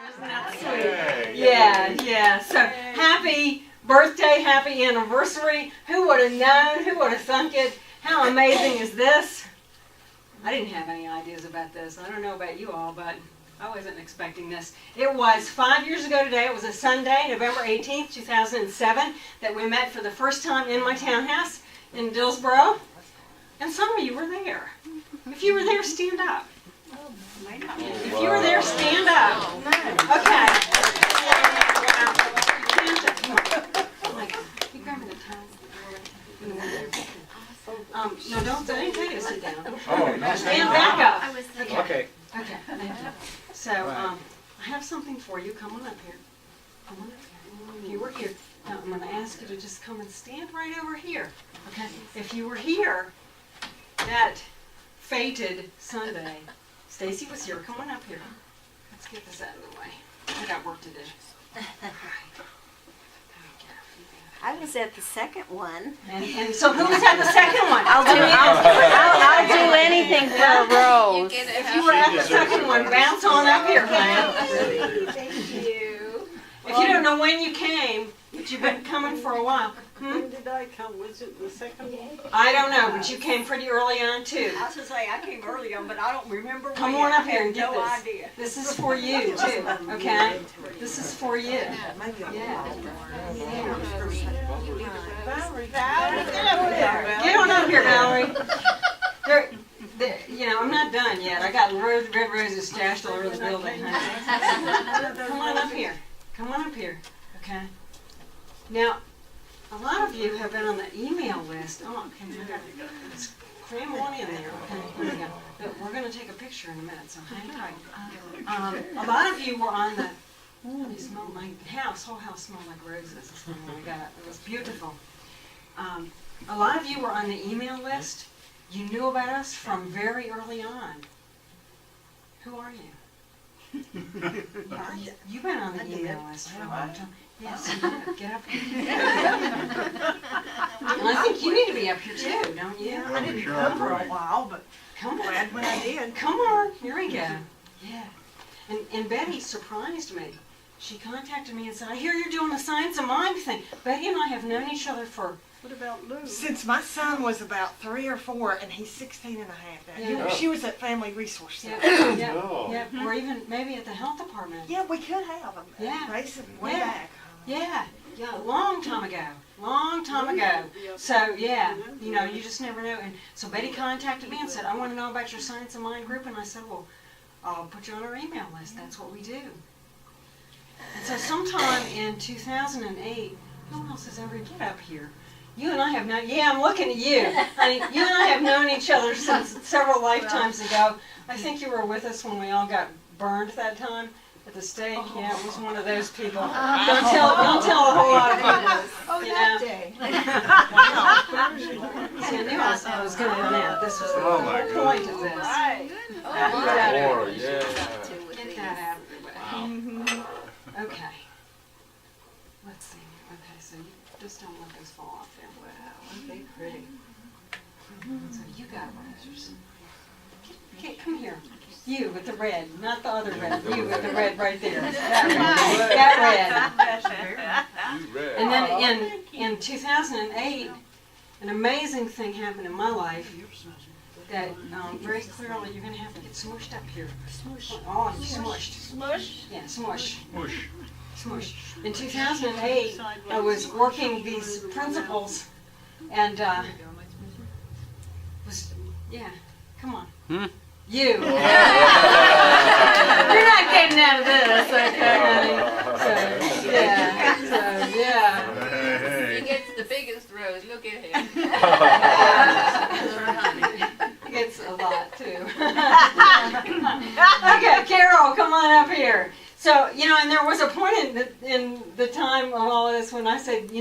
Isn't that sweet? Yeah. So happy birthday, happy anniversary. Who would have known? Who would have thunk it? How amazing is this? I didn't have any ideas about this. I don't know about you all, but I wasn't expecting this. It was 5 years ago today. It was a Sunday, November 18th, 2007, that we met for the first time in my townhouse in Dillsboro. And some of you were there. If you were there, stand up. If you were there, stand up. Okay. You grab me the towel. No, don't tell you to sit down. Stand back up. Okay. Okay. So, I have something for you. Come on up here. Come on up here. If you were here, now I'm going to ask you to just come and stand right over here. Okay? If you were here that fated Sunday, Stacy was here. Come on up here. Let's get this out of the way. I got work to do. I was at the second one. And so who was at the second one? I'll do anything for a rose. If you were at the second one, bounce on up here, man. Thank you. If you don't know when you came, but you've been coming for a while. When did I come? Was it the second one? I don't know, but you came pretty early on too. I was going to say, I came early on, but I don't remember when. Come on up here and get no this. idea. This is for you too, okay? This is for you. Yeah. Valerie, Get on up here, Valerie. I'm not done yet. I got red roses stashed all over the building. Come on up here. Come on up here, okay? Now, a lot of you have been on the email list. Oh, okay, let's cram one in there. Okay, here we go. But we're going to take a picture in a minute, so hang tight. A lot of you were on the. They smelled my whole house smelled like roses. When we got it. It was beautiful. A lot of you were on the email list. You knew about us from very early on. Who are you? You've been on the email list for a long time. Yes, you did. Get up here. And I think you need to be up here too, don't you? I didn't come for a while, but Come on. glad when I did. Come on. Here we go. Yeah. And Betty surprised me. She contacted me and said, I hear you're doing a Science of Mind thing. Betty and I have known each other for... What about Lou? Since my son was about 3 or 4, and he's 16 and a half now. Yeah. She was at Family Resource Yeah, Center. yeah, or even maybe at the health department. Yeah, we could have them. Yeah. Racing way Yeah. back. Yeah, a long time ago. So, yeah, you just never know. And so Betty contacted me and said, I want to know about your Science of Mind group. And I said, well, I'll put you on our email list. That's what we do. And so sometime in 2008, who else has ever get up here? You and I have known, I'm looking at you. Honey, you and I have known each other since several lifetimes ago. I think you were with us when we all got burned that time at the stake. Yeah, it was one of those people. Don't tell a whole lot of people. That day. See, I knew I was going to run out. This was the whole point of this. Right. Get that out of the way. Okay. Let's see. Okay, so you just don't let those fall off there. Wow, aren't they pretty? So you got roses. Okay, come here. You with the red, not the other red. You with the red right there. That red. And then in 2008, an amazing thing happened in my life that very clearly you're going to have to get smushed up here. Smush. Oh, you smushed. Smush? Yeah, smush. Mush. Smush. In 2008, I was working these principles and come on. You. You're not getting out of this, okay, honey? So, yeah. He gets the biggest rose. Look at him. He gets a lot, too. Okay, Carol, come on up here. So, and there was a point in the time of all of this when I said,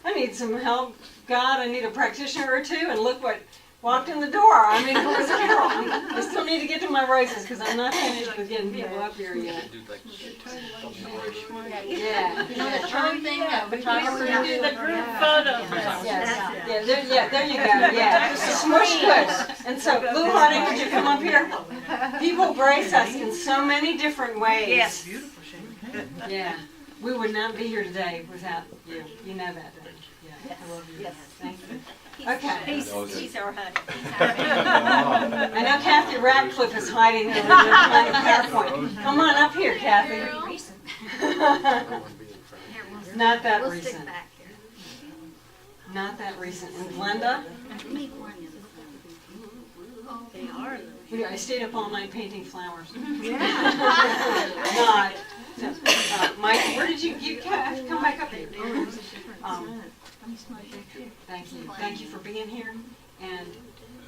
I need some help. God, I need a practitioner or two, and look what walked in the door. I mean, it was Carol. I still need to get to my roses because I'm not finished with getting people up here yet. Yeah. You know the charm thing that photographer Do the group photos. Yeah, there you go. Yeah. Smush good. And so, Lou Harding, would you come up here? People brace us in so many different ways. Yes. Yeah. We would not be here today without you. You know that, don't you? Yeah. I love you. Yes. Thank you. Okay. He's our honey. I know Kathy Ratcliffe is hiding over there behind the PowerPoint. Come on up here, Kathy. Not that We'll recent. stick back here. Not that recent. And Glenda? They are. Yeah, I stayed up all night painting flowers. Yeah. Not. No. Mike, where did you come back up here? Thank you. Thank you for being here. And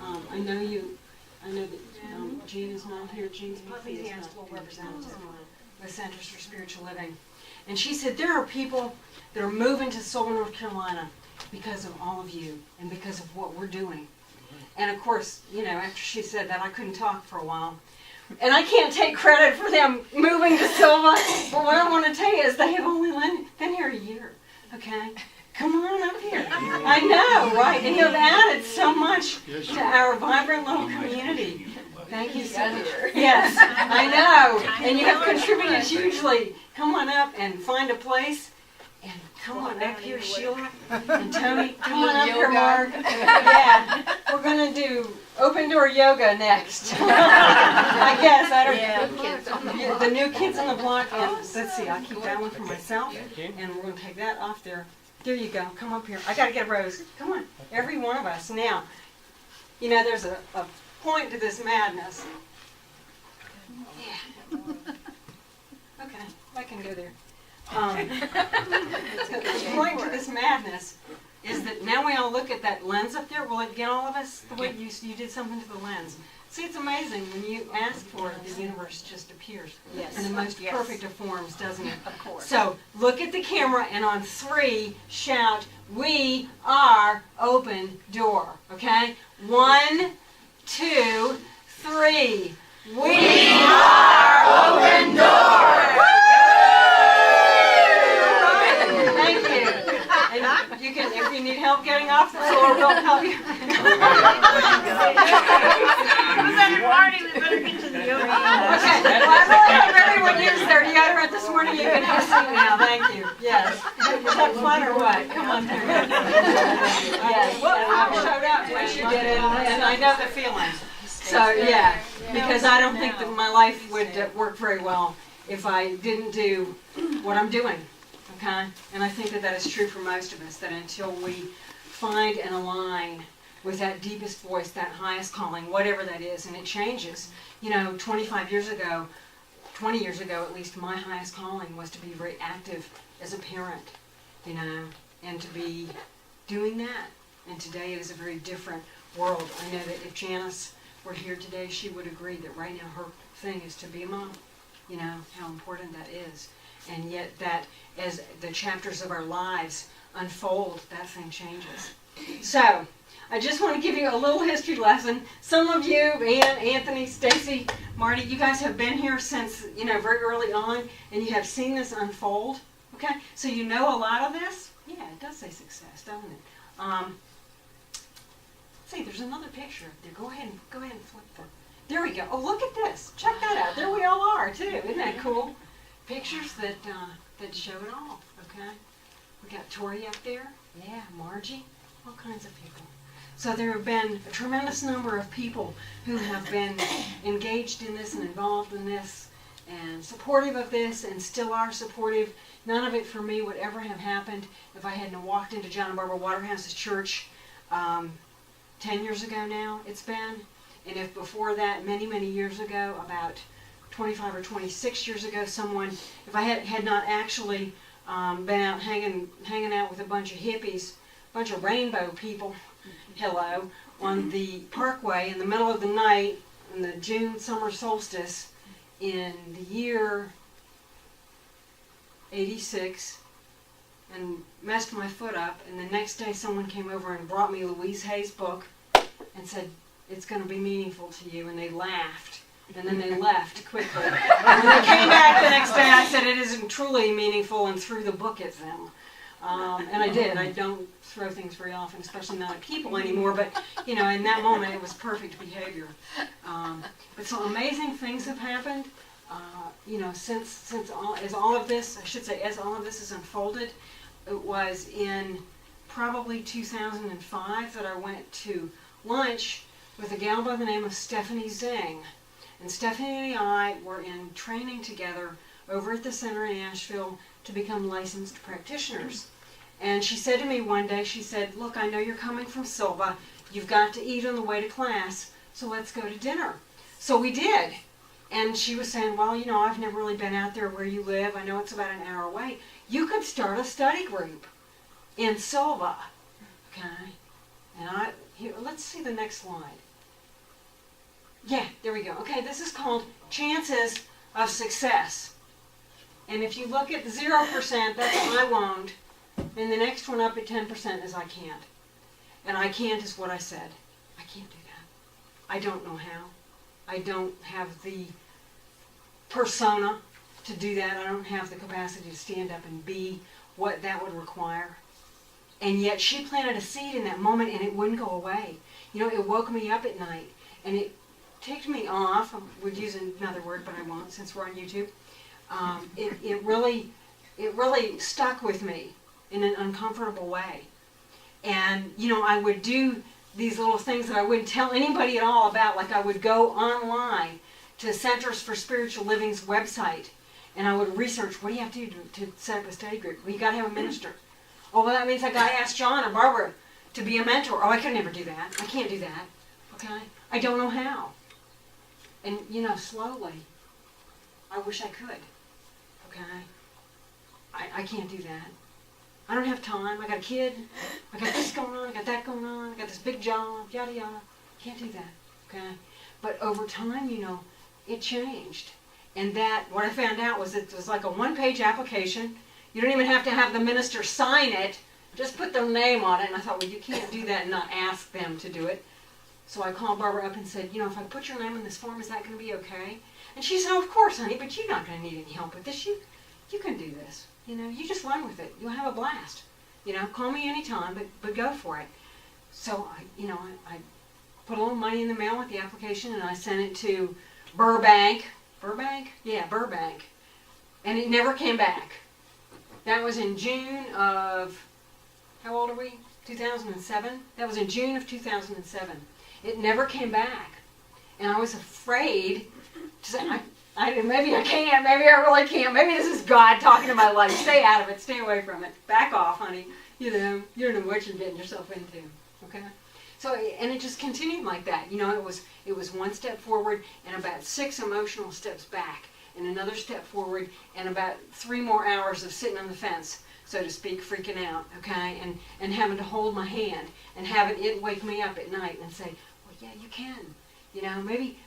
I know that Jean is not here. Jean's ecclesiastical representative of the Centers for Spiritual Living. And she said there are people that are moving to Sylva, North Carolina because of all of you and because of what we're doing. And of course, after she said that, I couldn't talk for a while. And I can't take credit for them moving to Sylva, but what I want to tell you is they have only been here a year, okay? Come on up here. I know, right? And you've added so much to our vibrant little community. Thank you so much. Yes, I know. And you have contributed hugely. Come on up and find a place. And come on up here, Sheila and Tony. Come on up here, Mark. Yeah, we're going to do open door yoga next. I guess. I don't know. The new kids on the block. And let's see, I'll keep that one for myself. And we're going to take that off there. There you go. Come up here. I got to get a rose. Come on. Every one of us. Now, there's a point to this madness. Yeah. Okay, I can go there. The point to this madness is that now we all look at that lens up there. Will it get all of us the way you did something to the lens? See, it's amazing when you ask for it, the universe just appears in the most perfect of forms, doesn't it? Of course. So look at the camera and on 3 shout, "We are open door." Okay? 1, 2, 3. We are open door. Thank you. And you can, if you need help getting off the floor, we'll help you. Okay, well, I really hope everyone used their deodorant this morning. You can have a seat now. Thank you. Yes. Was that fun or what? Come on through. Yes. I showed up once you did it, and I know the feeling. So, yeah, because I don't think that my life would work very well if I didn't do what I'm doing. Okay? And I think that that is true for most of us, that until we find and align with that deepest voice, that highest calling, whatever that is, and it changes. 25 years ago, 20 years ago at least, my highest calling was to be very active as a parent, and to be doing that. And today it is a very different world. I know that if Janice were here today, she would agree that right now her thing is to be a mom, how important that is. And yet that as the chapters of our lives unfold, that thing changes. So, I just want to give you a little history lesson. Some of you, Ann, Anthony, Stacy, Marty, you guys have been here since, very early on, and you have seen this unfold. Okay? So you know a lot of this? Yeah, it does say success, doesn't it? See, there's another picture up there. Go ahead and flip them. There we go. Oh, look at this. Check that out. There we all are, too. Isn't that cool? Pictures that show it all, okay? We got Tori up there. Yeah, Margie. All kinds of people. So there have been a tremendous number of people who have been engaged in this and involved in this and supportive of this and still are supportive. None of it for me would ever have happened if I hadn't walked into John and Barbara Waterhouse's church 10 years ago now it's been. And if before that, many, many years ago, about 25 or 26 years ago, if I had not actually been out hanging out with a bunch of hippies, a bunch of rainbow people, on the parkway in the middle of the night in the June summer solstice in the year 86, and messed my foot up, and the next day someone came over and brought me Louise Hay's book and said, "It's going to be meaningful to you," and they laughed. And then they left quickly. And when they came back the next day, I said, "It isn't truly meaningful," and threw the book at them. And I did. I don't throw things very often, especially not at people anymore. But, in that moment, it was perfect behavior. But so amazing things have happened. since all of this has unfolded, it was in probably 2005 that I went to lunch with a gal by the name of Stephanie Zing. And Stephanie and I were in training together over at the center in Asheville to become licensed practitioners. And she said to me one day, she said, look, I know you're coming from Sylva. You've got to eat on the way to class, so let's go to dinner. So we did. And she was saying, well, I've never really been out there where you live. I know it's about an hour away. You could start a study group in Sylva. Okay? And let's see the next slide. Yeah, there we go. Okay, this is called Chances of Success. And if you look at the 0%, that's I won't. And the next one up at 10% is I can't. And I can't is what I said. I can't do that. I don't know how. I don't have the persona to do that. I don't have the capacity to stand up and be what that would require. And yet she planted a seed in that moment and it wouldn't go away. It woke me up at night and it ticked me off. I would use another word, but I won't since we're on YouTube. It really stuck with me in an uncomfortable way. And, I would do these little things that I wouldn't tell anybody at all about, like I would go online to Centers for Spiritual Living's website, and I would research, what do you have to do to set up a study group? Well, you got to have a minister. Oh, well, that means I got to ask John or Barbara to be a mentor. Oh, I could never do that. I can't do that. Okay? I don't know how. And, slowly, I wish I could. Okay? I can't do that. I don't have time. I got a kid. I got this going on. I got that going on. I got this big job. Yada, yada. Can't do that. Okay? But over time, it changed. And what I found out was it was like a one-page application. You don't even have to have the minister sign it. Just put their name on it. And I thought, well, you can't do that and not ask them to do it. So I called Barbara up and said, if I put your name in this form, is that going to be okay? And she said, oh, of course, honey, but you're not going to need any help with this. You can do this. You just run with it. You'll have a blast. Call me anytime, but go for it. So, I put a little money in the mail with the application, and I sent it to Burbank. Burbank? Yeah, Burbank. And it never came back. That was in June of, how old are we? 2007? That was in June of 2007. It never came back. And I was afraid to say, maybe I can't, maybe I really can't, maybe this is God talking to my life. Stay out of it, stay away from it, back off, honey. You don't know what you're getting yourself into, okay? So, and it just continued like that. It was one step forward and about 6 emotional steps back, and another step forward and about 3 more hours of sitting on the fence, so to speak, freaking out, okay? And having to hold my hand and having it wake me up at night and say, well, yeah, you can.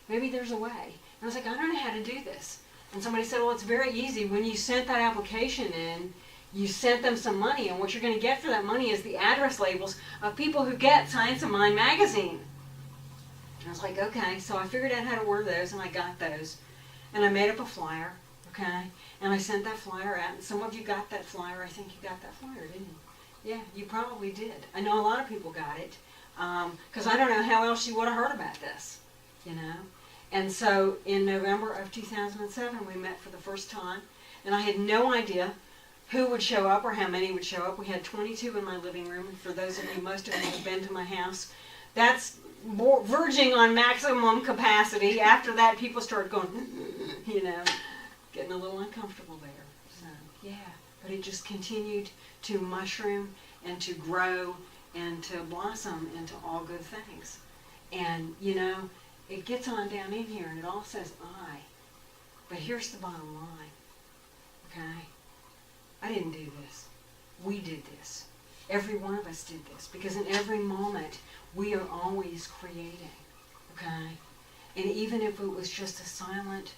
Maybe there's a way. And I was like, I don't know how to do this. And somebody said, well, it's very easy. When you sent that application in, you sent them some money, and what you're going to get for that money is the address labels of people who get Science of Mind magazine. And I was like, okay. So I figured out how to word those, and I got those. And I made up a flyer, okay? And I sent that flyer out. And some of you got that flyer. I think you got that flyer, didn't you? Yeah, you probably did. I know a lot of people got it, because I don't know how else you would have heard about this, And so in November of 2007, we met for the first time, and I had no idea who would show up or how many would show up. We had 22 in my living room, and for those of you, most of you have been to my house, that's verging on maximum capacity. After that, people started going, getting a little uncomfortable there. So, yeah, but it just continued to mushroom and to grow and to blossom into all good things. And, it gets on down in here and it all says I. But here's the bottom line, okay? I didn't do this. We did this. Every one of us did this. Because in every moment, we are always creating, okay? And even if it was just a silent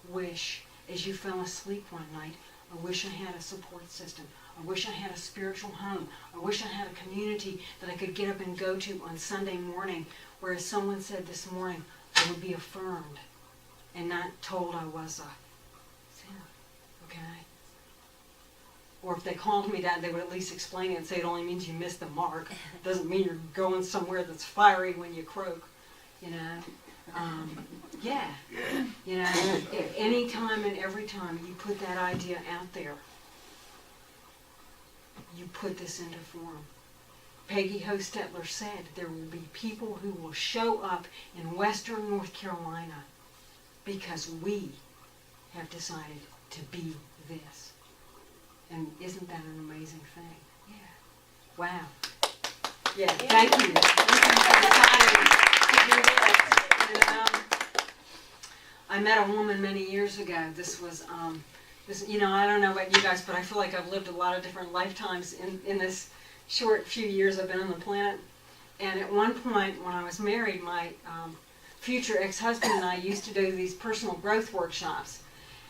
wish as you fell asleep one night, I wish I had a support system. I wish I had a spiritual home. I wish I had a community that I could get up and go to on Sunday morning, where, as someone said this morning, I would be affirmed and not told I was a sinner, okay? Or if they called me that, they would at least explain it and say it only means you missed the mark. It doesn't mean you're going somewhere that's fiery when you croak, Yeah. You know, any time and every time you put that idea out there, you put this into form. Peggy Hostetler said there will be people who will show up in western North Carolina because we have decided to be this. And isn't that an amazing thing? Yeah. Wow. Yeah, thank you. I met a woman many years ago. This was, you know, I don't know about you guys, but I feel like I've lived a lot of different lifetimes in this short few years I've been on the planet. And at one point when I was married, my future ex-husband and I used to do these personal growth workshops.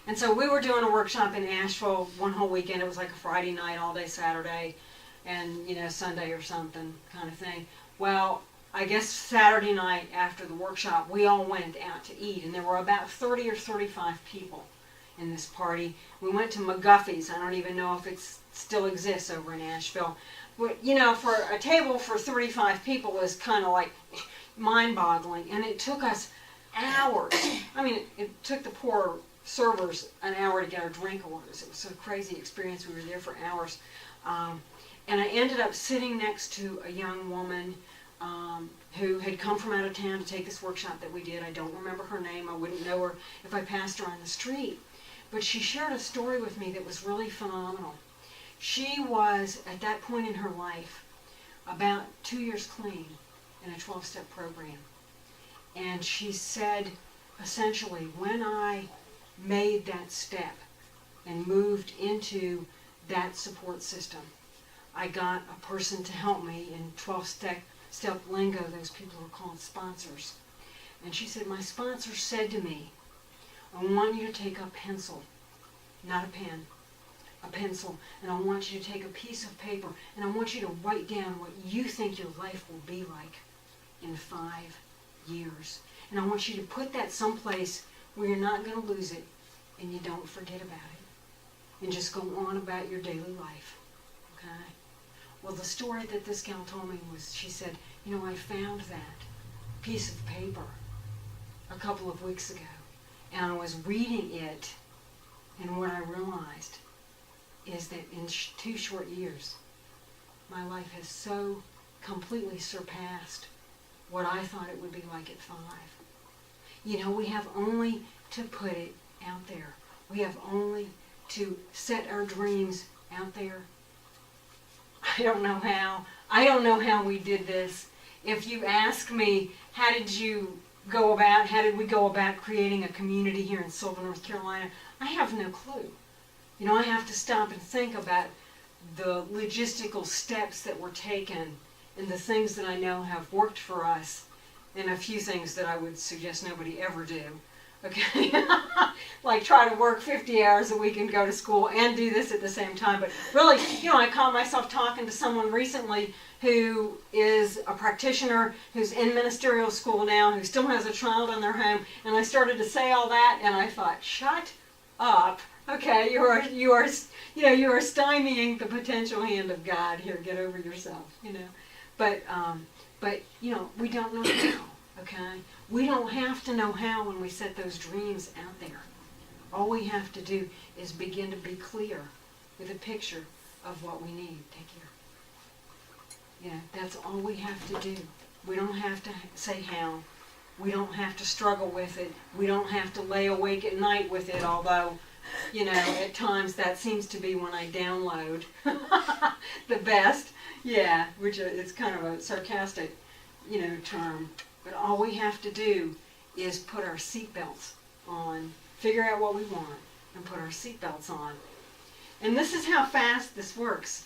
And so we were doing a workshop in Asheville one whole weekend. It was like a Friday night, all day Saturday, and, you know, Sunday or something kind of thing. Well, I guess Saturday night after the workshop, we all went out to eat, and there were about 30 or 35 people in this party. We went to McGuffey's. I don't even know if it still exists over in Asheville. But, you know, for a table for 35 people was kind of like mind-boggling, and it took us hours. I mean, it took the poor servers an hour to get our drink orders. It was a crazy experience. We were there for hours. And I ended up sitting next to a young woman who had come from out of town to take this workshop that we did. I don't remember her name. I wouldn't know her if I passed her on the street. But she shared a story with me that was really phenomenal. She was, at that point in her life, about 2 years clean in a 12-step program. And she said, essentially, when I made that step and moved into that support system, I got a person to help me in 12-step lingo. Those people are called sponsors. And she said, my sponsor said to me, I want you to take a pencil, not a pen, a pencil, and I want you to take a piece of paper, and I want you to write down what you think your life will be like in 5 years. And I want you to put that someplace where you're not going to lose it and you don't forget about it. And just go on about your daily life. Okay? Well, the story that this gal told me was, she said, you know, I found that piece of paper a couple of weeks ago, and I was reading it, and what I realized is that in 2 short years, my life has so completely surpassed what I thought it would be like at 5. You know, we have only to put it out there. We have only to set our dreams out there. I don't know how. I don't know how we did this. If you ask me, how did we go about creating a community here in Sylva, North Carolina, I have no clue. You know, I have to stop and think about the logistical steps that were taken and the things that I know have worked for us, and a few things that I would suggest nobody ever do. Okay? Like try to work 50 hours a week and go to school and do this at the same time. But really, you know, I caught myself talking to someone recently who is a practitioner, who's in ministerial school now, who still has a child in their home, and I started to say all that, and I thought, shut up. Okay, you are stymieing the potential hand of God. Here, get over yourself, you know. But you know, we don't know how, okay? We don't have to know how when we set those dreams out there. All we have to do is begin to be clear with a picture of what we need. Take care. Yeah, that's all we have to do. We don't have to say how. We don't have to struggle with it. We don't have to lay awake at night with it, although, you know, at times that seems to be when I download the best. Yeah, which is kind of a sarcastic, you know, term. But all we have to do is put our seatbelts on, figure out what we want, and put our seatbelts on. And this is how fast this works.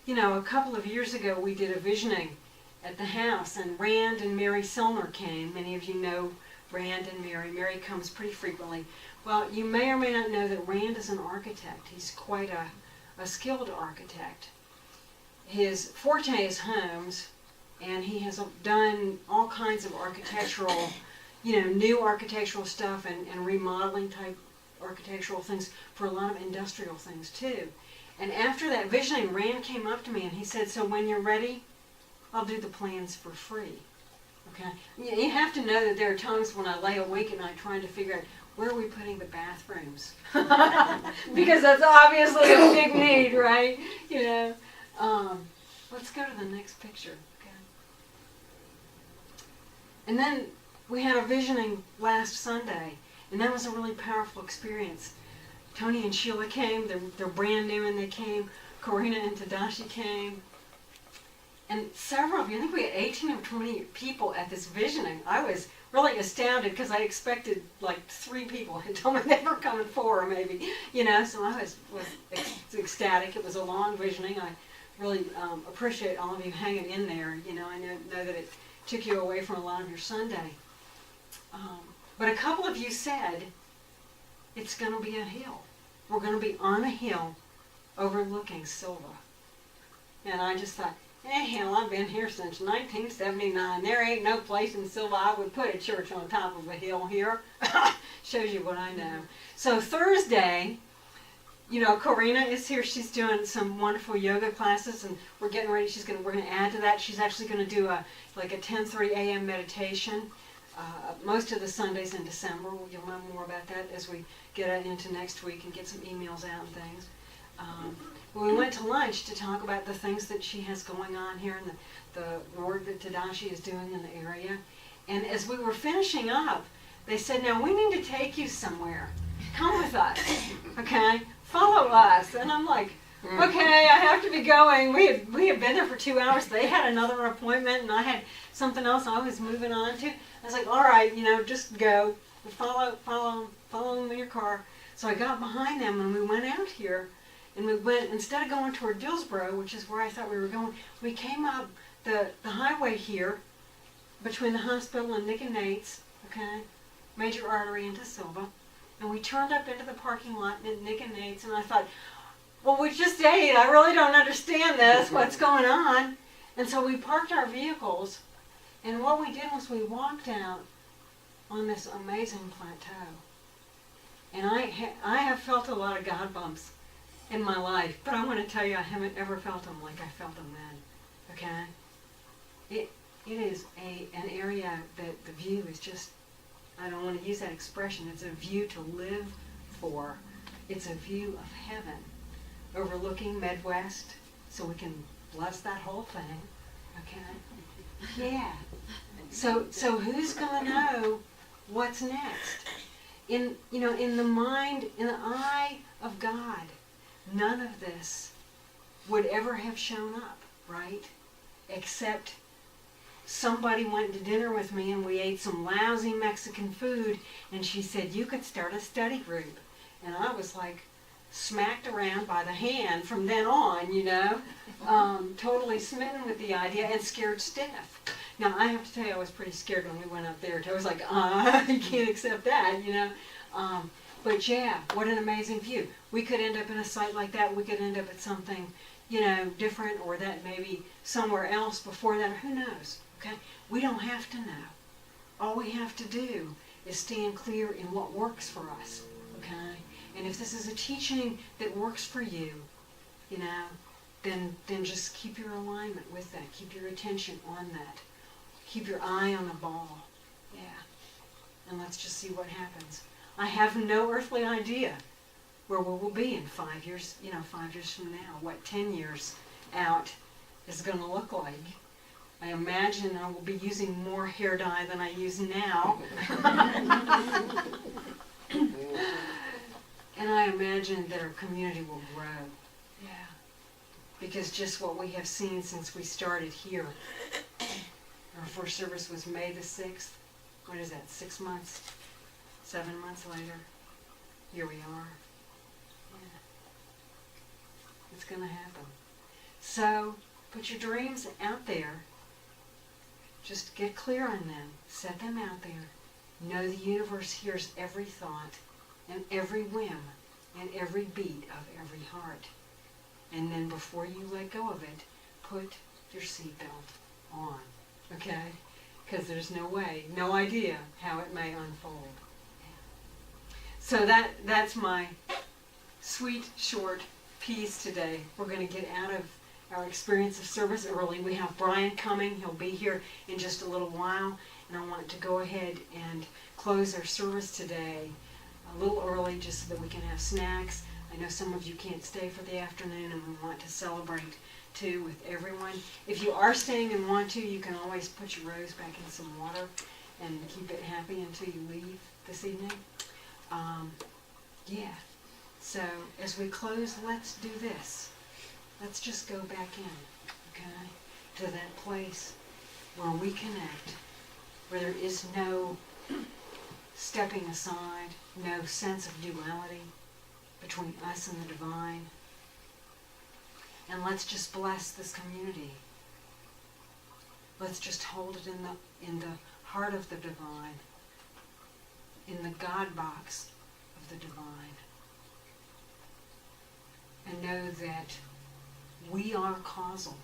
You know, a couple of years ago we did a visioning at the house, and Rand and Mary Selner came. Many of you know Rand and Mary. Mary comes pretty frequently. Well, you may or may not know that Rand is an architect. He's quite a skilled architect. His forte is homes, and he has done all kinds of architectural, you know, new architectural stuff and remodeling type architectural things for a lot of industrial things too. And after that visioning, Rand came up to me and he said, so when you're ready, I'll do the plans for free. Okay? You have to know that there are times when I lay awake at night trying to figure out where are we putting the bathrooms? Because that's obviously a big need, right? You know. Let's go to the next picture. Okay. And then we had a visioning last Sunday, and that was a really powerful experience. Tony and Sheila came. They're brand new, and they came. Karina and Tadashi came. And several of you, I think we had 18 or 20 people at this visioning. I was really astounded because I expected like 3 people had told me they were coming 4 maybe, you know, so I was ecstatic. It was a long visioning. I really appreciate all of you hanging in there. You know, I know that it took you away from a lot of your Sunday. But a couple of you said, it's going to be a hill. We're going to be on a hill overlooking Sylva. And I just thought, hell, I've been here since 1979. There ain't no place in Sylva I would put a church on top of a hill here. Shows you what I know. So Thursday, you know, Karina is here. She's doing some wonderful yoga classes, and we're getting ready. We're going to add to that. She's actually going to do a 10:30 a.m. meditation. Most of the Sundays in December. You'll know more about that as we get into next week and get some emails out and things. We went to lunch to talk about the things that she has going on here and the work that Tadashi is doing in the area. And as we were finishing up, they said, now we need to take you somewhere. Come with us, okay? Follow us. And I'm like, okay, I have to be going. We had been there for 2 hours. They had another appointment, and I had something else I was moving on to. I was like, all right, you know, just go. Follow them in your car. So I got behind them, and we went out here. And we went, instead of going toward Dillsboro, which is where I thought we were going, we came up the highway here between the hospital and Nick and Nate's, okay, major artery into Sylva. And we turned up into the parking lot at Nick and Nate's, and I thought, well, we just ate. I really don't understand this. What's going on? And so we parked our vehicles, and what we did was we walked out on this amazing plateau. And I have felt a lot of God bumps in my life, but I want to tell you, I haven't ever felt them like I felt them then. Okay, it is an area that the view is just, I don't want to use that expression. It's a view to live for. It's a view of heaven, overlooking Midwest, so we can bless that whole thing. Okay, yeah. So who's gonna know what's next? In the mind, in the eye of God, none of this would ever have shown up, right? Except somebody went to dinner with me and we ate some lousy Mexican food, and she said, you could start a study group. And I was like smacked around by the hand from then on, you know, totally smitten with the idea and scared stiff. Now, I have to tell you, I was pretty scared when we went up there. I was like, I can't accept that, you know. But yeah, what an amazing view. We could end up in a site like that. We could end up at something, you know, different, or that maybe somewhere else before that. Who knows? Okay? We don't have to know. All we have to do is stand clear in what works for us. Okay? And if this is a teaching that works for you, you know, then just keep your alignment with that. Keep your attention on that. Keep your eye on the ball. Yeah. And let's just see what happens. I have no earthly idea where we will be in 5 years, 5 years from now, what 10 years out is going to look like. I imagine I will be using more hair dye than I use now. And I imagine that our community will grow. Yeah. Because just what we have seen since we started here. Our first service was May the 6th. What is that, 6 months? 7 months later, here we are. Yeah. It's going to happen. So, put your dreams out there. Just get clear on them. Set them out there. Know the universe hears every thought and every whim and every beat of every heart. And then before you let go of it, put your seatbelt on. Okay? Because there's no way, no idea how it may unfold. So that's my sweet, short piece today. We're going to get out of our experience of service early. We have Brian coming. He'll be here in just a little while. And I want to go ahead and close our service today a little early just so that we can have snacks. I know some of you can't stay for the afternoon, and we want to celebrate too with everyone. If you are staying and want to, you can always put your rose back in some water and keep it happy until you leave this evening. Yeah. So as we close, let's do this. Let's just go back in, okay, to that place where we connect, where there is no stepping aside, no sense of duality between us and the divine. And let's just bless this community. Let's just hold it in the heart of the divine, in the God box of the divine. And know that we are causal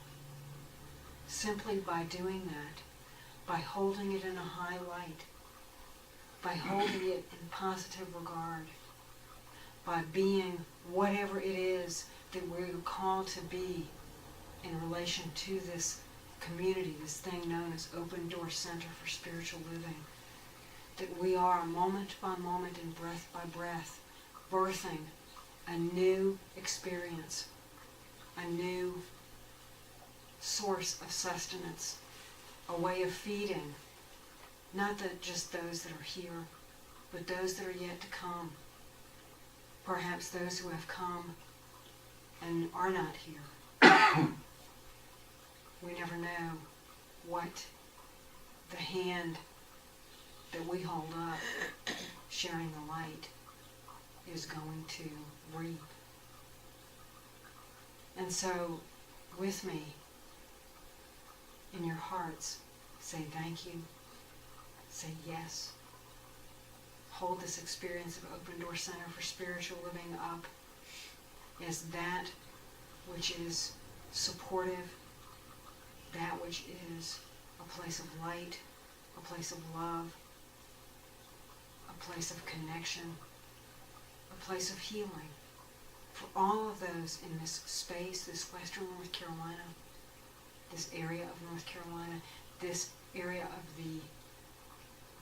simply by doing that, by holding it in a high light, by holding it in positive regard, by being whatever it is that we're called to be in relation to this community, this thing known as Open Door Center for Spiritual Living. That we are moment by moment and breath by breath birthing a new experience, a new source of sustenance, a way of feeding, not that just those that are here, but those that are yet to come. Perhaps those who have come and are not here. We never know what the hand that we hold up, sharing the light, is going to reap. And so, with me, in your hearts, say thank you, say yes. Hold this experience of Open Door Center for Spiritual Living up as that which is supportive, that which is a place of light, a place of love, a place of connection, a place of healing. For all of those in this space, this Western North Carolina, this area of North Carolina, this area of the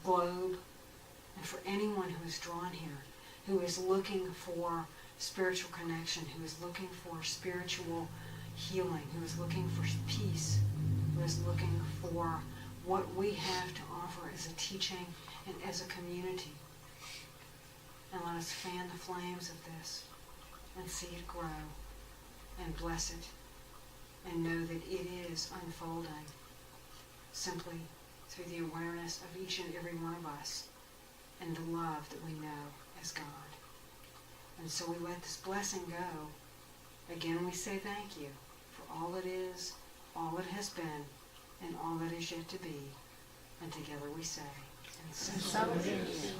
globe, and for anyone who is drawn here, who is looking for spiritual connection, who is looking for spiritual healing, who is looking for peace, who is looking for what we have to offer as a teaching and as a community. And let us fan the flames of this and see it grow and bless it and know that it is unfolding simply through the awareness of each and every one of us and the love that we know as God. And so we let this blessing go. Again, we say thank you for all it is, all it has been, and all that is yet to be. And together we say, and so it is.